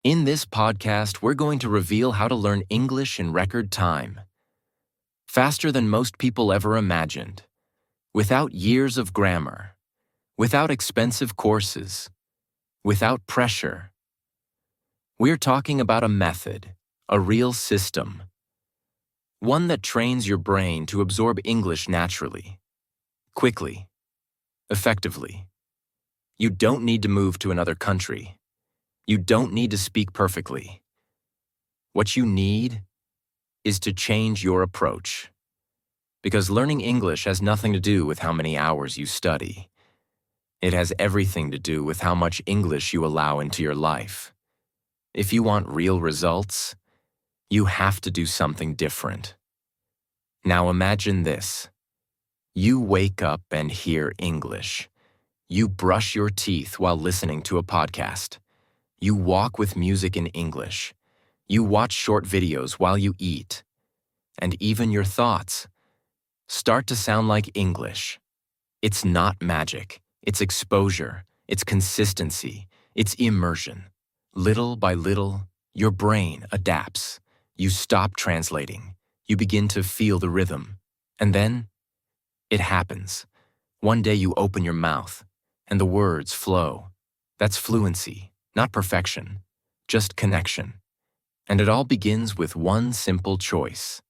In this podcast, we're going to reveal how to learn English in record time, faster than most people ever imagined, without years of grammar, without expensive courses, without pressure. We're talking about a method, a real system, one that trains your brain to absorb English naturally, quickly, effectively. You don't need to move to another country. You don't need to speak perfectly. What you need is to change your approach. Because learning English has nothing to do with how many hours you study. It has everything to do with how much English you allow into your life. If you want real results, you have to do something different. Now imagine this. You wake up and hear English. You brush your teeth while listening to a podcast. You walk with music in English. You watch short videos while you eat. And even your thoughts start to sound like English. It's not magic. It's exposure. It's consistency. It's immersion. Little by little, your brain adapts. You stop translating. You begin to feel the rhythm. And then, it happens. One day you open your mouth, and the words flow. That's fluency. Not perfection, just connection. And it all begins with one simple choice.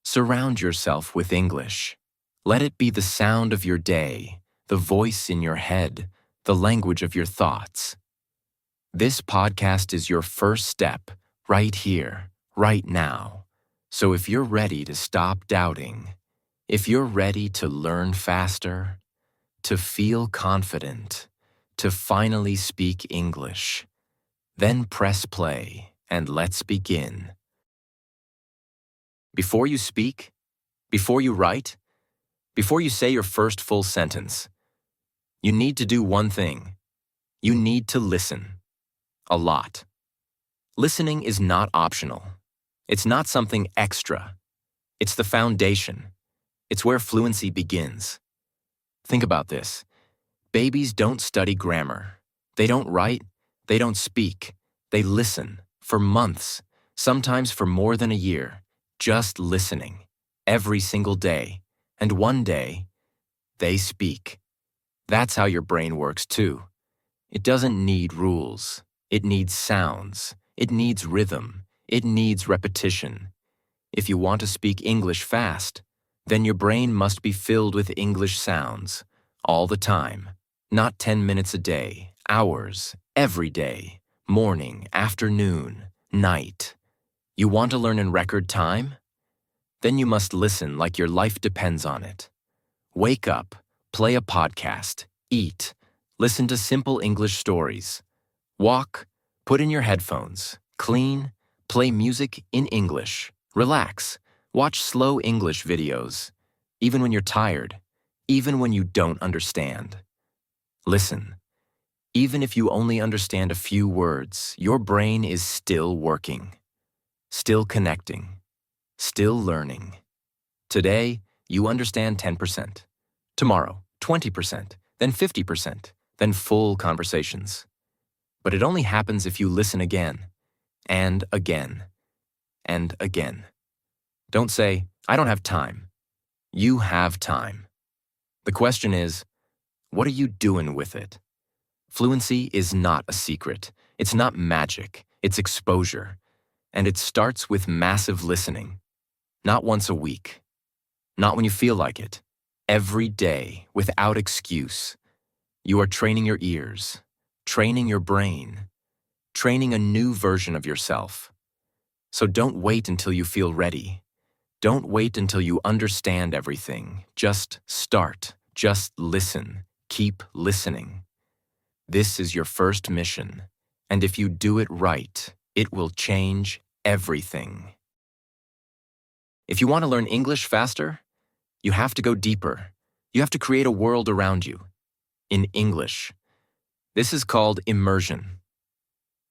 Surround yourself with English. Let it be the sound of your day, the voice in your head, the language of your thoughts. This podcast is your first step, right here, right now. So if you're ready to stop doubting, if you're ready to learn faster, to feel confident, to finally speak English, then press play and let's begin. Before you speak, before you write, before you say your first full sentence, you need to do one thing. You need to listen. A lot. Listening is not optional. It's not something extra. It's the foundation. It's where fluency begins. Think about this. Babies don't study grammar. They don't write. They don't speak. They listen for months, sometimes for more than a year, just listening, every single day. And one day, they speak. That's how your brain works too. It doesn't need rules. It needs sounds. It needs rhythm. It needs repetition. If you want to speak English fast, then your brain must be filled with English sounds all the time. Not 10 minutes a day, hours, every day, morning, afternoon, night. You want to learn in record time? Then you must listen like your life depends on it. Wake up, play a podcast, eat, listen to simple English stories. Walk, put in your headphones, clean, play music in English, relax, watch slow English videos, even when you're tired, even when you don't understand. Listen. Even if you only understand a few words, your brain is still working, still connecting, still learning. Today, you understand 10%. Tomorrow, 20%, then 50%, then full conversations. But it only happens if you listen again, and again, and again. Don't say, I don't have time. You have time. The question is, what are you doing with it? Fluency is not a secret. It's not magic. It's exposure. And it starts with massive listening. Not once a week. Not when you feel like it. Every day, without excuse. You are training your ears, training your brain, training a new version of yourself. So don't wait until you feel ready. Don't wait until you understand everything. Just start. Just listen. Keep listening. This is your first mission, and if you do it right, it will change everything. If you want to learn English faster, you have to go deeper. You have to create a world around you, in English. This is called immersion.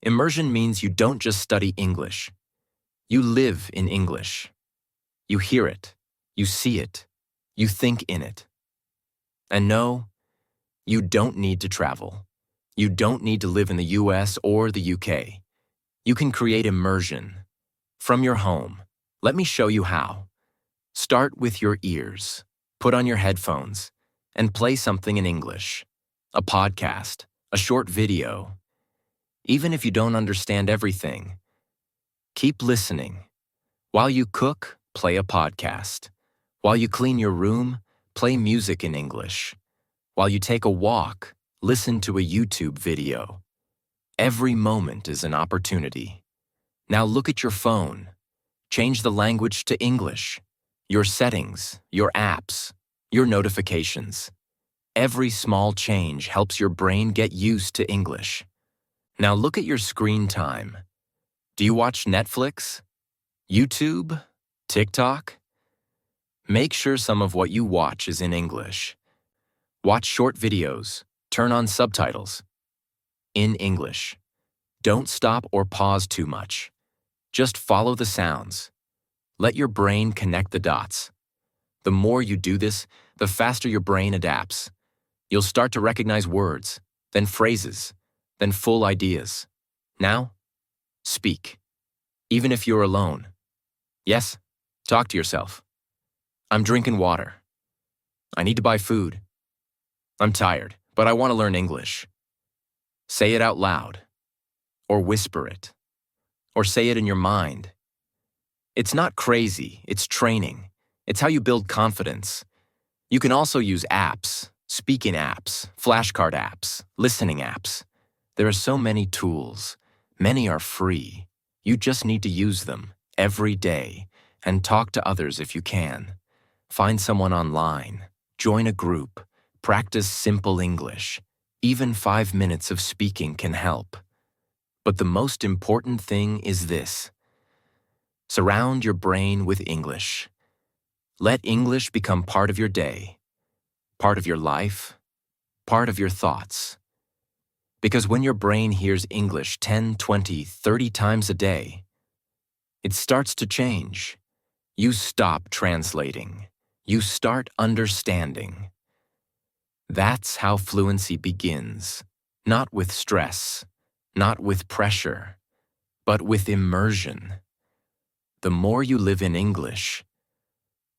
Immersion means you don't just study English. You live in English. You hear it. You see it. You think in it. And no, you don't need to travel. You don't need to live in the US or the UK. You can create immersion from your home. Let me show you how. Start with your ears. Put on your headphones and play something in English. A podcast, a short video. Even if you don't understand everything, keep listening. While you cook, play a podcast. While you clean your room, play music in English. While you take a walk, listen to a YouTube video. Every moment is an opportunity. Now look at your phone. Change the language to English. Your settings, your apps, your notifications. Every small change helps your brain get used to English. Now look at your screen time. Do you watch Netflix, YouTube, TikTok? Make sure some of what you watch is in English. Watch short videos. Turn on subtitles. In English. Don't stop or pause too much. Just follow the sounds. Let your brain connect the dots. The more you do this, the faster your brain adapts. You'll start to recognize words, then phrases, then full ideas. Now, speak. Even if you're alone. Yes, talk to yourself. I'm drinking water. I need to buy food. I'm tired, but I want to learn English. Say it out loud. Or whisper it. Or say it in your mind. It's not crazy, it's training. It's how you build confidence. You can also use apps, speaking apps, flashcard apps, listening apps. There are so many tools. Many are free. You just need to use them every day and talk to others if you can. Find someone online. Join a group. Practice simple English. Even 5 minutes of speaking can help. But the most important thing is this. Surround your brain with English. Let English become part of your day, part of your life, part of your thoughts. Because when your brain hears English 10, 20, 30 times a day, it starts to change. You stop translating. You start understanding. That's how fluency begins, not with stress, not with pressure, but with immersion. The more you live in English,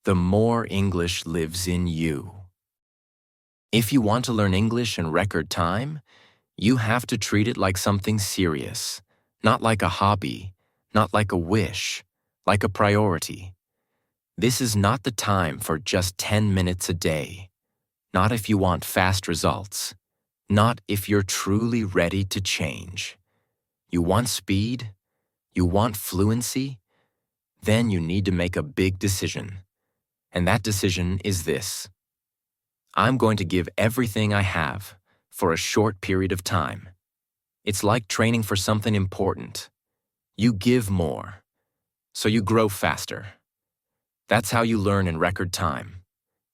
the more English lives in you. If you want to learn English in record time, you have to treat it like something serious, not like a hobby, not like a wish, like a priority. This is not the time for just 10 minutes a day. Not if you want fast results. Not if you're truly ready to change. You want speed? You want fluency? Then you need to make a big decision. And that decision is this. I'm going to give everything I have for a short period of time. It's like training for something important. You give more, so you grow faster. That's how you learn in record time.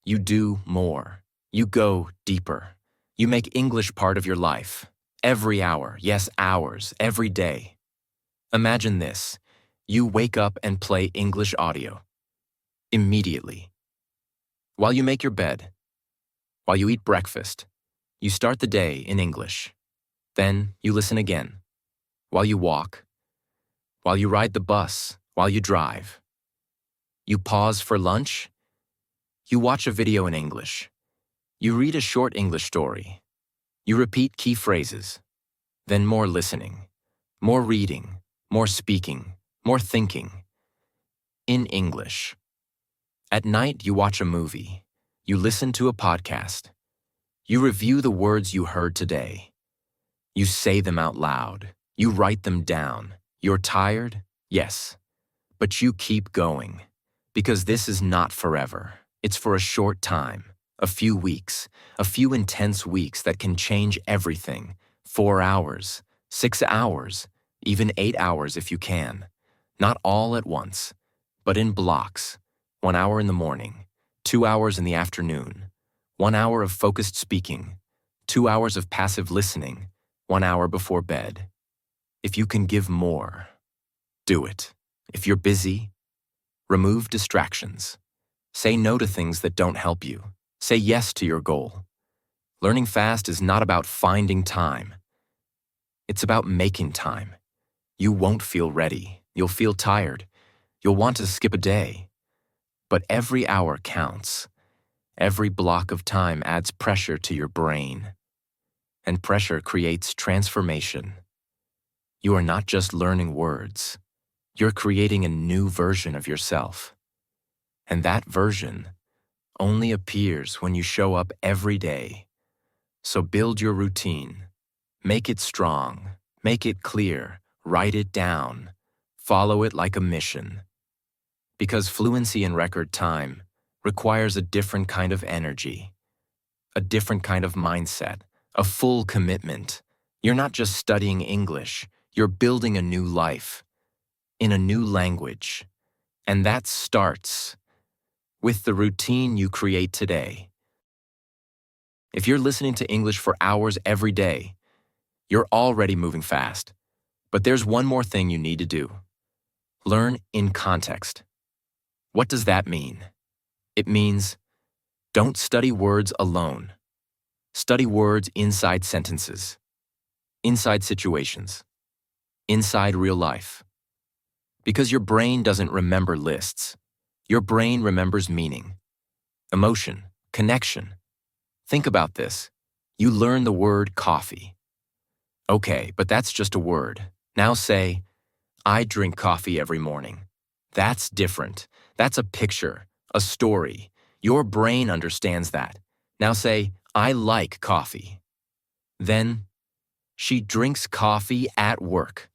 You do more. You go deeper. You make English part of your life. Every hour, yes, hours, every day. Imagine this. You wake up and play English audio. Immediately. While you make your bed. While you eat breakfast. You start the day in English. Then you listen again. While you walk. While you ride the bus. While you drive. You pause for lunch. You watch a video in English. You read a short English story. You repeat key phrases. Then more listening. More reading. More speaking. More thinking. In English. At night, you watch a movie. You listen to a podcast. You review the words you heard today. You say them out loud. You write them down. You're tired? Yes. But you keep going. Because this is not forever. It's for a short time. A few weeks. A few intense weeks that can change everything. 4 hours. 6 hours. Even 8 hours if you can. Not all at once, but in blocks. 1 hour in the morning, 2 hours in the afternoon, 1 hour of focused speaking, 2 hours of passive listening, 1 hour before bed. If you can give more, do it. If you're busy, remove distractions. Say no to things that don't help you. Say yes to your goal. Learning fast is not about finding time. It's about making time. You won't feel ready. You'll feel tired. You'll want to skip a day. But every hour counts. Every block of time adds pressure to your brain. And pressure creates transformation. You are not just learning words. You're creating a new version of yourself. And that version only appears when you show up every day. So build your routine. Make it strong. Make it clear. Write it down. Follow it like a mission. Because fluency in record time requires a different kind of energy, a different kind of mindset, a full commitment. You're not just studying English, you're building a new life, in a new language. And that starts with the routine you create today. If you're listening to English for hours every day, you're already moving fast. But there's one more thing you need to do. Learn in context. What does that mean? It means don't study words alone. Study words inside sentences, inside situations, inside real life. Because your brain doesn't remember lists. Your brain remembers meaning, emotion, connection. Think about this. You learn the word coffee. Okay, but that's just a word. Now say, I drink coffee every morning. That's different. That's a picture, a story. Your brain understands that. Now say, I like coffee. Then, she drinks coffee at work.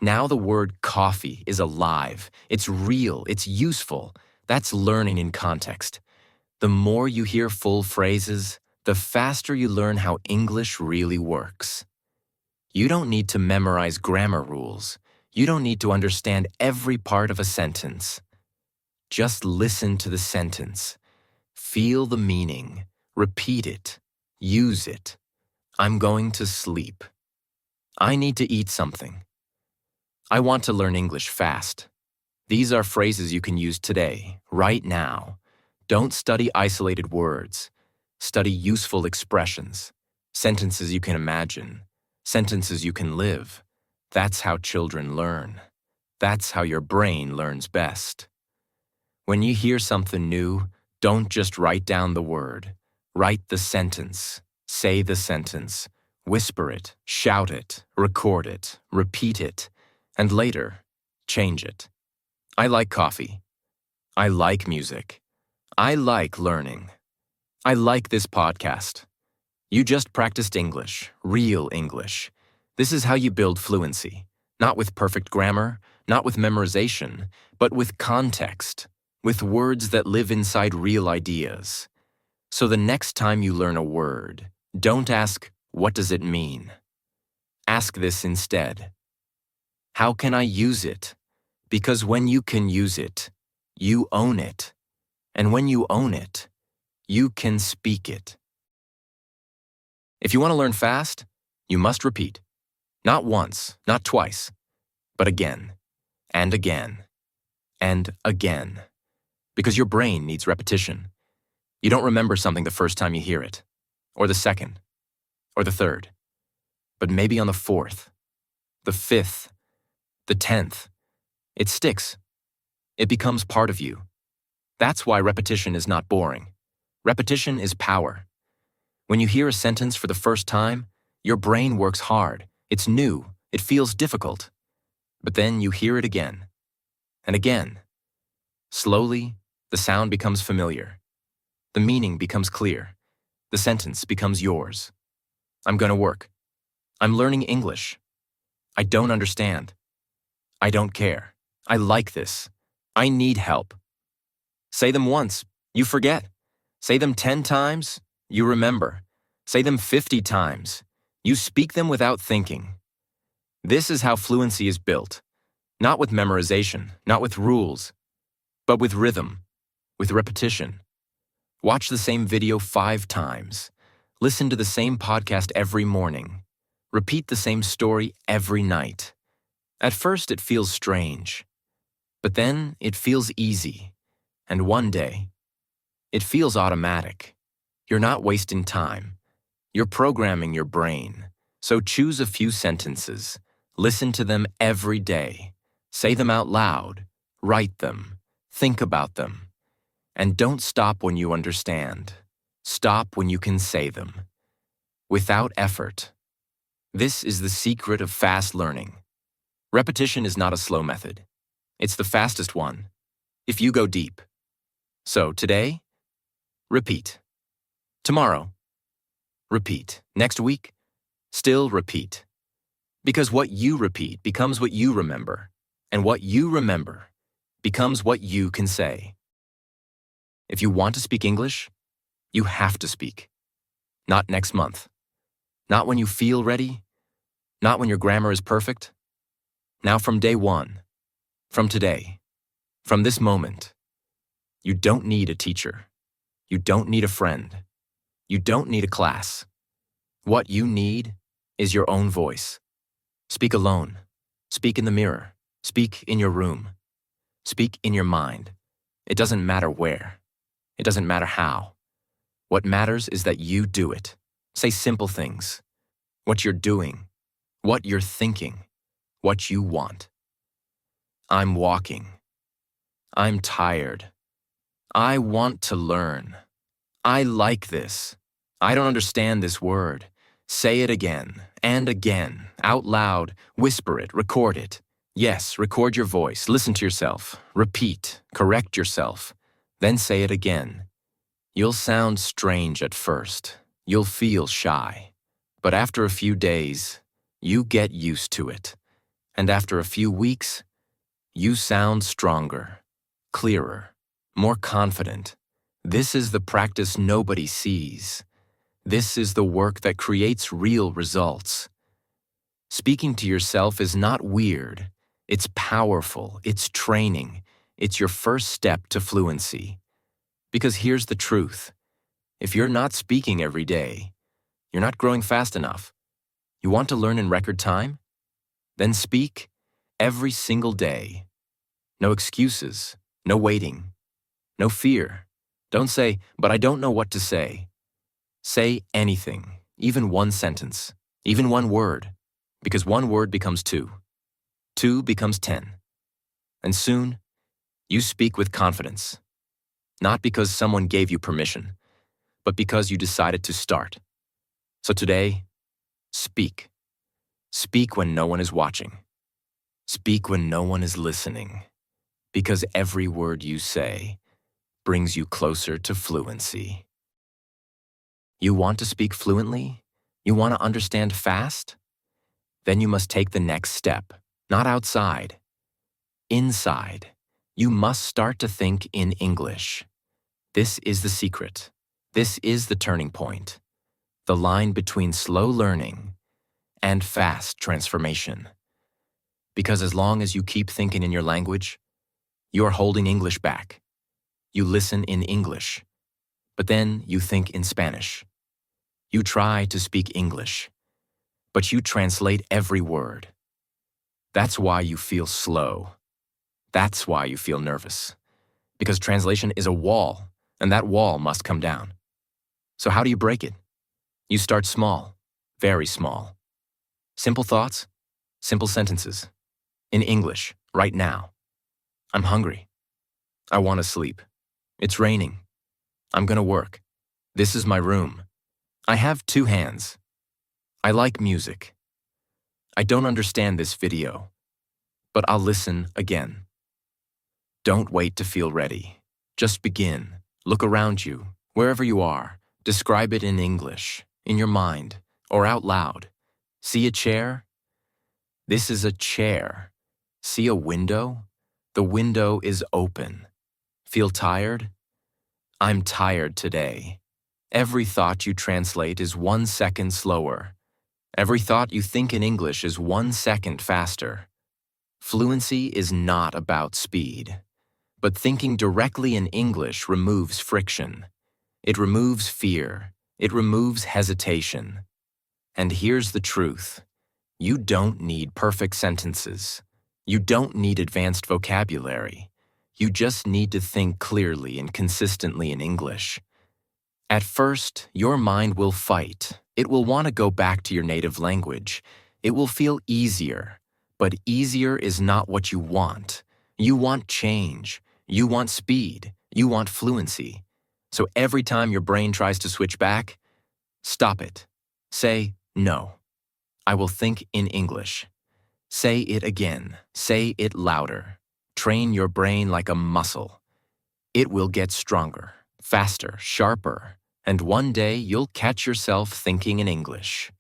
Now the word coffee is alive. It's real. It's useful. That's learning in context. The more you hear full phrases, the faster you learn how English really works. You don't need to memorize grammar rules. You don't need to understand every part of a sentence. Just listen to the sentence. Feel the meaning. Repeat it. Use it. I'm going to sleep. I need to eat something. I want to learn English fast. These are phrases you can use today, right now. Don't study isolated words. Study useful expressions, sentences you can imagine, sentences you can live. That's how children learn. That's how your brain learns best. When you hear something new, don't just write down the word. Write the sentence. Say the sentence. Whisper it, shout it, record it, repeat it, and later, change it. I like coffee. I like music. I like learning. I like this podcast. You just practiced English, real English. This is how you build fluency. Not with perfect grammar, not with memorization, but with context, with words that live inside real ideas. So the next time you learn a word, don't ask, what does it mean? Ask this instead. How can I use it? Because when you can use it, you own it. And when you own it, you can speak it. If you want to learn fast, you must repeat. Not once, not twice, but again, and again, and again. Because your brain needs repetition. You don't remember something the first time you hear it, or the second, or the third, but maybe on the fourth, the fifth, the 10th. It sticks. It becomes part of you. That's why repetition is not boring. Repetition is power. When you hear a sentence for the first time, your brain works hard. It's new. It feels difficult. But then you hear it again, and again. Slowly, the sound becomes familiar. The meaning becomes clear. The sentence becomes yours. I'm going to work. I'm learning English. I don't understand. I don't care. I like this. I need help. Say them once, you forget. Say them 10 times, you remember. Say them 50 times. You speak them without thinking. This is how fluency is built. Not with memorization, not with rules, but with rhythm, with repetition. Watch the same video 5 times. Listen to the same podcast every morning. Repeat the same story every night. At first, it feels strange, but then it feels easy. And one day, it feels automatic. You're not wasting time. You're programming your brain. So choose a few sentences. Listen to them every day. Say them out loud. Write them. Think about them. And don't stop when you understand. Stop when you can say them. Without effort. This is the secret of fast learning. Repetition is not a slow method. It's the fastest one, if you go deep. So today, repeat. Tomorrow, repeat. Next week, still repeat. Because what you repeat becomes what you remember, and what you remember becomes what you can say. If you want to speak English, you have to speak. Not next month. Not when you feel ready. Not when your grammar is perfect. Now from day one. From today. From this moment. You don't need a teacher. You don't need a friend. You don't need a class. What you need is your own voice. Speak alone. Speak in the mirror. Speak in your room. Speak in your mind. It doesn't matter where. It doesn't matter how. What matters is that you do it. Say simple things. What you're doing. What you're thinking. What you want. I'm walking. I'm tired. I want to learn. I like this. I don't understand this word. Say it again and again, out loud. Whisper it, record it. Yes, record your voice. Listen to yourself. Repeat. Correct yourself. Then say it again. You'll sound strange at first. You'll feel shy. But after a few days, you get used to it. And after a few weeks, you sound stronger, clearer, more confident. This is the practice nobody sees. This is the work that creates real results. Speaking to yourself is not weird. It's powerful. It's training. It's your first step to fluency. Because here's the truth. If you're not speaking every day, you're not growing fast enough. You want to learn in record time? Then speak every single day. No excuses, no waiting, no fear. Don't say, but I don't know what to say. Say anything, even one sentence, even one word, because one word becomes two. Two becomes 10. And soon, you speak with confidence. Not because someone gave you permission, but because you decided to start. So today, speak. Speak when no one is watching. Speak when no one is listening. Because every word you say brings you closer to fluency. You want to speak fluently? You want to understand fast? Then you must take the next step, not outside. Inside. You must start to think in English. This is the secret. This is the turning point. The line between slow learning and fast transformation. Because as long as you keep thinking in your language, you're holding English back. You listen in English, but then you think in Spanish. You try to speak English, but you translate every word. That's why you feel slow. That's why you feel nervous. Because translation is a wall, and that wall must come down. So how do you break it? You start small, very small. Simple thoughts, simple sentences. In English, right now. I'm hungry. I want to sleep. It's raining. I'm going to work. This is my room. I have 2 hands. I like music. I don't understand this video, but I'll listen again. Don't wait to feel ready. Just begin. Look around you, wherever you are. Describe it in English, in your mind, or out loud. See a chair? This is a chair. See a window? The window is open. Feel tired? I'm tired today. Every thought you translate is 1 second slower. Every thought you think in English is 1 second faster. Fluency is not about speed, but thinking directly in English removes friction. It removes fear. It removes hesitation. And here's the truth. You don't need perfect sentences. You don't need advanced vocabulary. You just need to think clearly and consistently in English. At first, your mind will fight. It will want to go back to your native language. It will feel easier. But easier is not what you want. You want change. You want speed. You want fluency. So every time your brain tries to switch back, stop it. Say, no. I will think in English. Say it again. Say it louder. Train your brain like a muscle. It will get stronger, faster, sharper, and one day you'll catch yourself thinking in English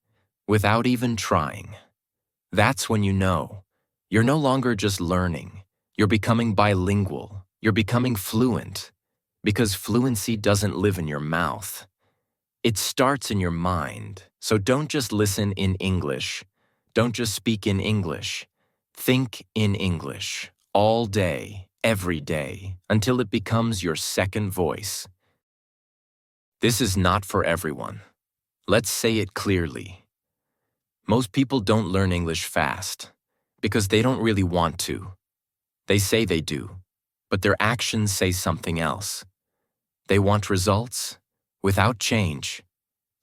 without even trying. That's when you know you're no longer just learning. You're becoming bilingual. You're becoming fluent. Because fluency doesn't live in your mouth. It starts in your mind. So don't just listen in English. Don't just speak in English. Think in English all day, every day, until it becomes your second voice. This is not for everyone. Let's say it clearly. Most people don't learn English fast because they don't really want to. They say they do, but their actions say something else. They want results without change.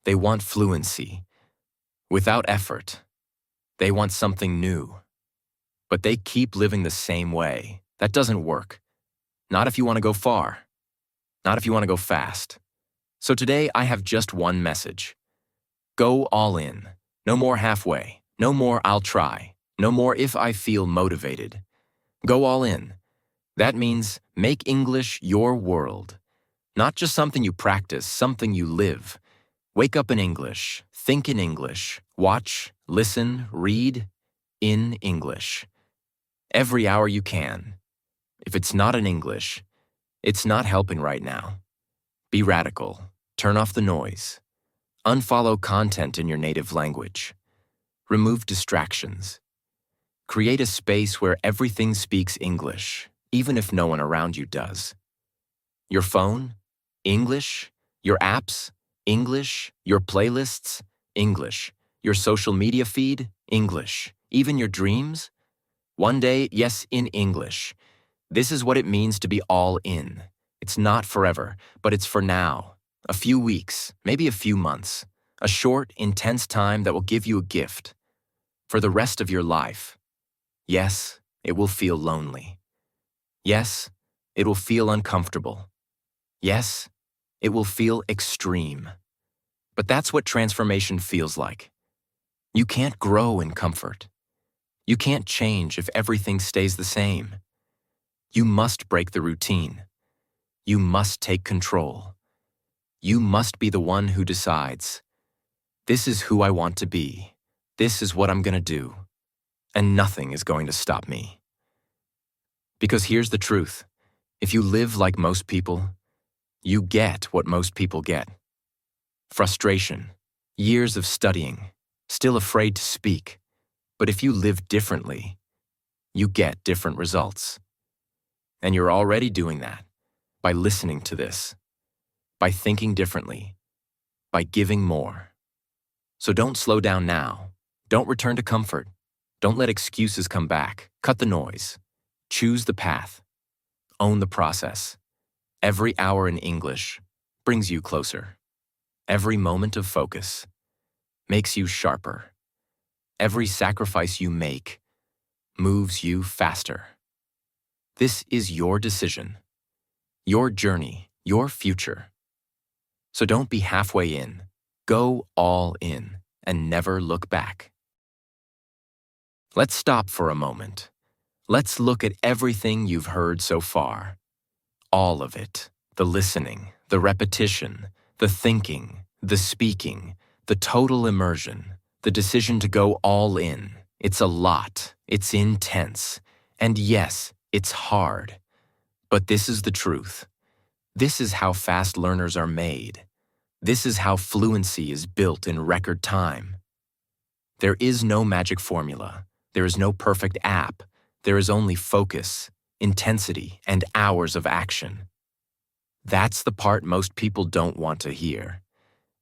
They want fluency without effort. They want something new, but they keep living the same way. That doesn't work. Not if you want to go far. Not if you want to go fast. So today I have just one message. Go all in. No more halfway. No more I'll try. No more if I feel motivated. Go all in. That means make English your world. Not just something you practice, something you live. Wake up in English. Think in English. Watch, listen, read in English. Every hour you can. If it's not in English, it's not helping right now. Be radical. Turn off the noise. Unfollow content in your native language. Remove distractions. Create a space where everything speaks English, even if no one around you does. Your phone, English. Your apps, English. Your playlists, English. Your social media feed, English. Even your dreams? One day, yes, in English. This is what it means to be all in. It's not forever, but it's for now. A few weeks, maybe a few months. A short, intense time that will give you a gift. For the rest of your life. Yes, it will feel lonely. Yes, it will feel uncomfortable. Yes, it will feel extreme. But that's what transformation feels like. You can't grow in comfort. You can't change if everything stays the same. You must break the routine. You must take control. You must be the one who decides, this is who I want to be. This is what I'm going to do. And nothing is going to stop me. Because here's the truth. If you live like most people, you get what most people get. Frustration, years of studying, still afraid to speak. But if you live differently, you get different results. And you're already doing that by listening to this, by thinking differently, by giving more. So don't slow down now. Don't return to comfort. Don't let excuses come back. Cut the noise. Choose the path. Own the process. Every hour in English brings you closer. Every moment of focus makes you sharper. Every sacrifice you make moves you faster. This is your decision, your journey, your future. So don't be halfway in. Go all in and never look back. Let's stop for a moment. Let's look at everything you've heard so far. All of it. The listening, the repetition, the thinking, the speaking, the total immersion, the decision to go all in. It's a lot. It's intense. And yes, it's hard. But this is the truth. This is how fast learners are made. This is how fluency is built in record time. There is no magic formula. There is no perfect app. There is only focus, intensity, and hours of action. That's the part most people don't want to hear.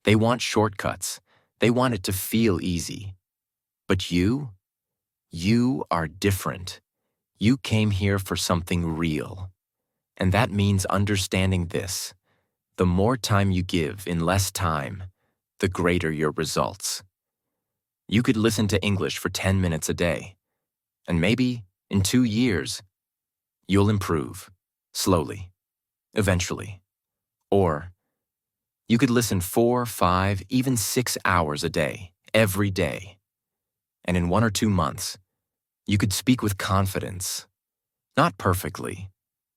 They want shortcuts. They want it to feel easy. But you are different. You came here for something real. And that means understanding this. The more time you give in less time, the greater your results. You could listen to English for 10 minutes a day. And maybe in 2 years, you'll improve, slowly, eventually. Or you could listen 4, 5, even 6 hours a day, every day. And in 1 or 2 months, you could speak with confidence, not perfectly,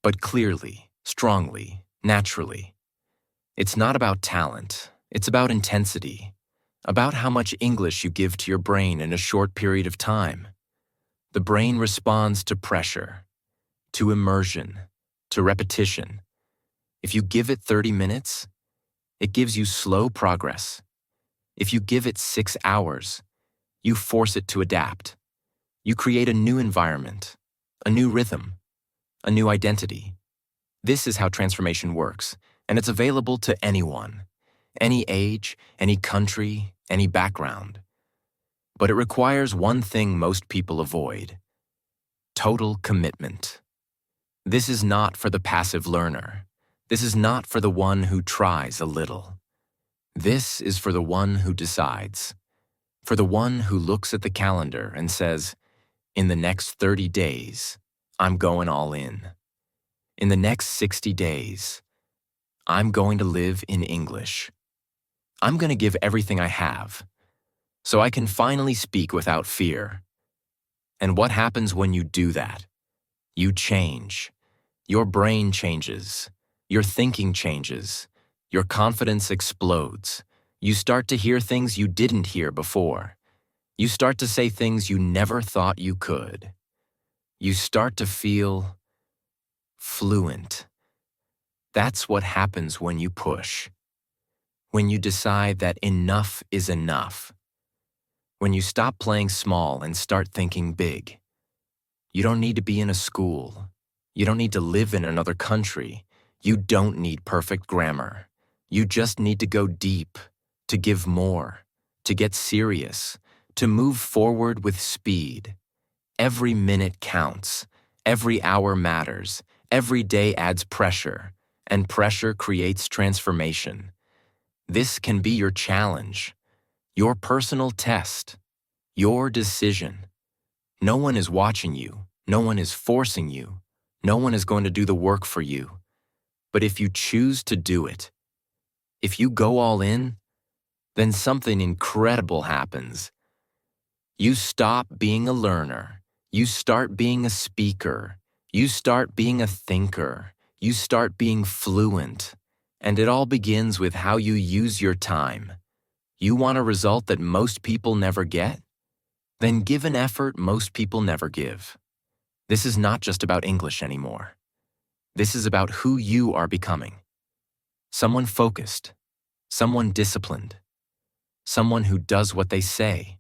but clearly, strongly, naturally. It's not about talent, it's about intensity, about how much English you give to your brain in a short period of time. The brain responds to pressure, to immersion, to repetition. If you give it 30 minutes, it gives you slow progress. If you give it 6 hours, you force it to adapt. You create a new environment, a new rhythm, a new identity. This is how transformation works, and it's available to anyone, any age, any country, any background. But it requires one thing most people avoid: total commitment. This is not for the passive learner. This is not for the one who tries a little. This is for the one who decides, for the one who looks at the calendar and says, in the next 30 days, I'm going all in. In the next 60 days, I'm going to live in English. I'm going to give everything I have, so I can finally speak without fear. And what happens when you do that? You change. Your brain changes. Your thinking changes. Your confidence explodes. You start to hear things you didn't hear before. You start to say things you never thought you could. You start to feel fluent. That's what happens when you push. When you decide that enough is enough. When you stop playing small and start thinking big. You don't need to be in a school. You don't need to live in another country. You don't need perfect grammar. You just need to go deep, to give more, to get serious, to move forward with speed. Every minute counts. Every hour matters. Every day adds pressure, and pressure creates transformation. This can be your challenge, your personal test, your decision. No one is watching you. No one is forcing you. No one is going to do the work for you. But if you choose to do it, if you go all in, then something incredible happens. You stop being a learner. You start being a speaker. You start being a thinker. You start being fluent. And it all begins with how you use your time. You want a result that most people never get? Then give an effort most people never give. This is not just about English anymore. This is about who you are becoming. Someone focused. Someone disciplined. Someone who does what they say.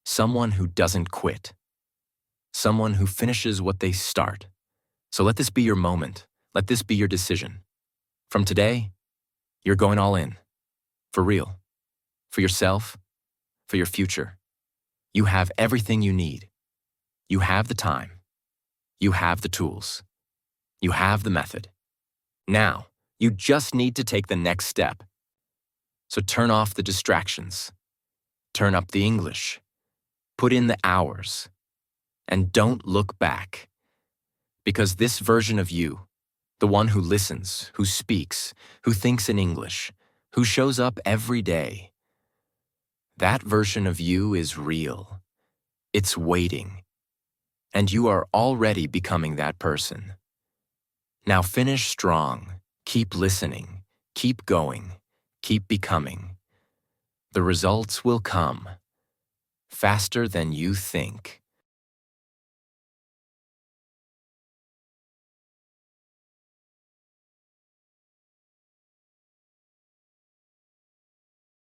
Someone who doesn't quit. Someone who finishes what they start. So let this be your moment. Let this be your decision. From today, you're going all in. For real. For yourself. For your future. You have everything you need. You have the time. You have the tools. You have the method. Now, you just need to take the next step. So turn off the distractions. Turn up the English. Put in the hours. And don't look back. Because this version of you, the one who listens, who speaks, who thinks in English, who shows up every day, that version of you is real. It's waiting. And you are already becoming that person. Now finish strong. Keep listening. Keep going. Keep becoming. The results will come. Faster than you think.